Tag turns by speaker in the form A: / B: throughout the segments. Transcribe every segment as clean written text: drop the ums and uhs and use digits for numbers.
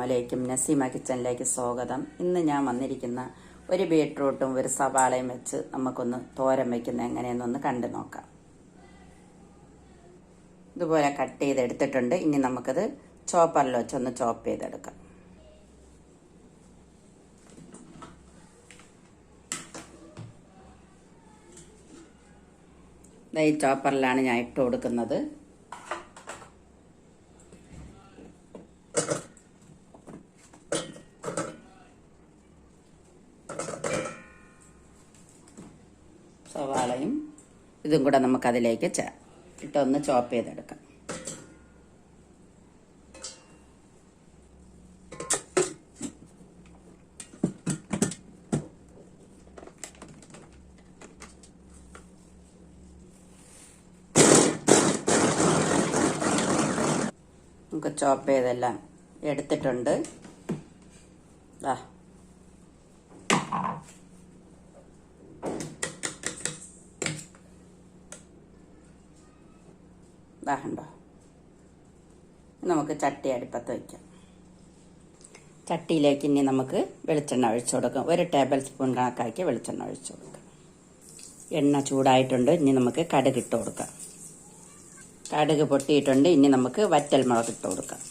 A: അലൈക്കും. നസീമ കിച്ചണിലേക്ക് സ്വാഗതം. ഇന്ന് ഞാൻ വന്നിരിക്കുന്ന ഒരു ബീട്രൂട്ടും ഒരു സവാളയും വെച്ച് നമുക്കൊന്ന് തോരൻ വയ്ക്കുന്ന എങ്ങനെയെന്നൊന്ന് കണ്ടു നോക്കാം. ഇതുപോലെ കട്ട് ചെയ്തെടുത്തിട്ടുണ്ട്. ഇനി നമുക്കത് ചോപ്പറിൽ വെച്ചൊന്ന് ചോപ്പ് ചെയ്തെടുക്കാം. ഈ ചോപ്പറിലാണ് ഞാൻ ഇട്ട് കൊടുക്കുന്നത്. സവാളയും ഇതും കൂടെ നമുക്കതിലേക്ക് ഇട്ടൊന്ന് ചോപ്പ് ചെയ്തെടുക്കാം. നമുക്ക് ചോപ്പ് ചെയ്തെല്ലാം എടുത്തിട്ടുണ്ട്. ഉണ്ടോ. നമുക്ക് ചട്ടി അടുപ്പത്ത് വയ്ക്കാം. ചട്ടിയിലേക്ക് ഇനി നമുക്ക് വെളിച്ചെണ്ണ ഒഴിച്ചു കൊടുക്കാം. 1 ടേബിൾ സ്പൂൺ കണക്കാക്കി വെളിച്ചെണ്ണ ഒഴിച്ചു കൊടുക്കാം. എണ്ണ ചൂടായിട്ടുണ്ട്. ഇനി നമുക്ക് കടുക് ഇട്ട് കൊടുക്കാം. കടുക് പൊട്ടിയിട്ടുണ്ട്. ഇനി നമുക്ക് വറ്റൽ മുളക് ഇട്ട് കൊടുക്കാം.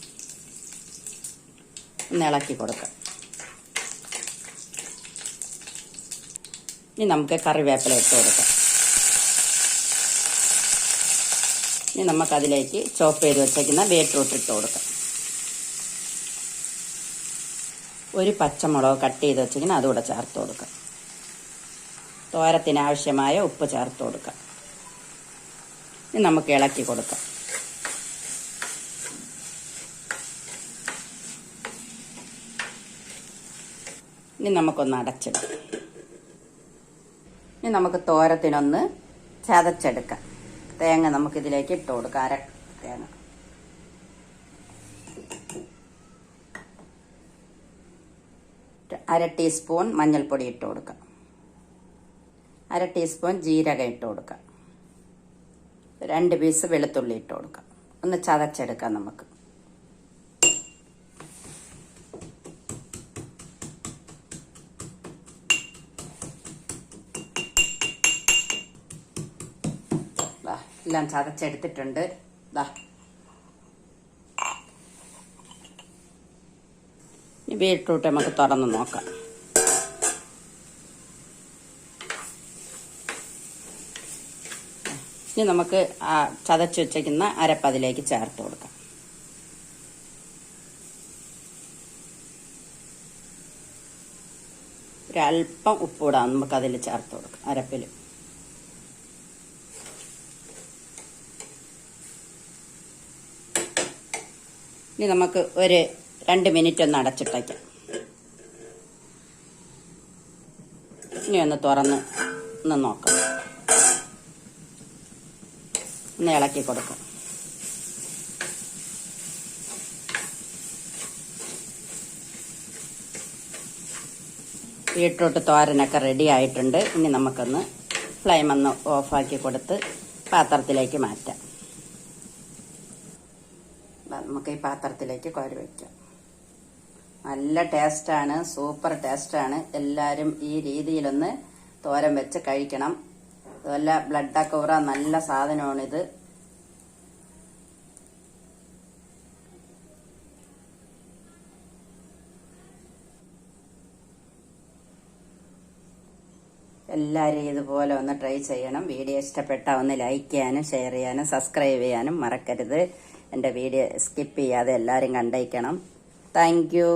A: ഒന്ന് ഇളക്കി കൊടുക്കാം. ഇനി നമുക്ക് കറിവേപ്പില ഇട്ട് കൊടുക്കാം. ഇനി നമുക്കതിലേക്ക് ചോപ്പ് ചെയ്ത് വെച്ചേക്കുന്ന ബീട്രൂട്ട് ഇട്ട് കൊടുക്കാം. ഒരു പച്ചമുളക് കട്ട് ചെയ്ത് വെച്ചേക്കുന്ന അതുകൂടെ ചേർത്ത് കൊടുക്കാം. തോരത്തിന് ആവശ്യമായ ഉപ്പ് ചേർത്ത് കൊടുക്കാം. ഇനി നമുക്ക് ഇളക്കി കൊടുക്കാം. ഇനി നമുക്കൊന്ന് അടച്ചിടാം. ഇനി നമുക്ക് തോരത്തിനൊന്ന് ചതച്ചെടുക്കാം. തേങ്ങ നമുക്കിതിലേക്ക് ഇട്ട് കൊടുക്കാം. തേങ്ങ അര ടീസ്പൂൺ മഞ്ഞൾപ്പൊടി ഇട്ട് കൊടുക്കാം. അര ടീസ്പൂൺ ജീരകം ഇട്ട് കൊടുക്കാം. 2 പീസ് വെളുത്തുള്ളി ഇട്ട് കൊടുക്കാം. ഒന്ന് ചതച്ചെടുക്കാം നമുക്ക്. എല്ലാം ചതച്ചെടുത്തിട്ടുണ്ട്. ബീട്രൂട്ട് നമുക്ക് തുറന്ന് നോക്കാം. ഇനി നമുക്ക് ചതച്ച് വെച്ചേക്കുന്ന അരപ്പതിലേക്ക് ചേർത്ത് കൊടുക്കാം. ഒരല്പം ഉപ്പിടാം നമുക്കതിൽ ചേർത്ത് കൊടുക്കാം. അരപ്പിൽ ഇനി നമുക്ക് ഒരു 2 മിനിറ്റ് ഒന്ന് അടച്ചിട്ടേക്കാം. ഇനി ഒന്ന് തുറന്ന് ഒന്ന് നോക്കാം. ഒന്ന് ഇളക്കി കൊടുക്കാം. ബീട്രൂട്ട് തോരനൊക്കെ റെഡി ആയിട്ടുണ്ട്. ഇനി നമുക്കൊന്ന് ഫ്ലെയിം ഒന്ന് ഓഫാക്കി കൊടുത്ത് പാത്രത്തിലേക്ക് മാറ്റാം. നമുക്ക് ഈ പാത്രത്തിലേക്ക് കോരി വയ്ക്കാം. നല്ല ടേസ്റ്റാണ്, സൂപ്പർ ടേസ്റ്റാണ്. എല്ലാവരും ഈ രീതിയിലൊന്ന് തോരൻ വെച്ച് കഴിക്കണം. അതുപോലെ ബ്ലഡൊക്കെ ഊറാൻ നല്ല സാധനമാണിത്. എല്ലാവരും ഇതുപോലെ ഒന്ന് ട്രൈ ചെയ്യണം. വീഡിയോ ഇഷ്ടപ്പെട്ടാൽ ഒന്ന് ലൈക്ക് ചെയ്യാനും ഷെയർ ചെയ്യാനും സബ്സ്ക്രൈബ് ചെയ്യാനും മറക്കരുത്. എൻ്റെ വീഡിയോ സ്കിപ്പ് ചെയ്യാതെ എല്ലാവരും കണ്ടേക്കണം. Thank you.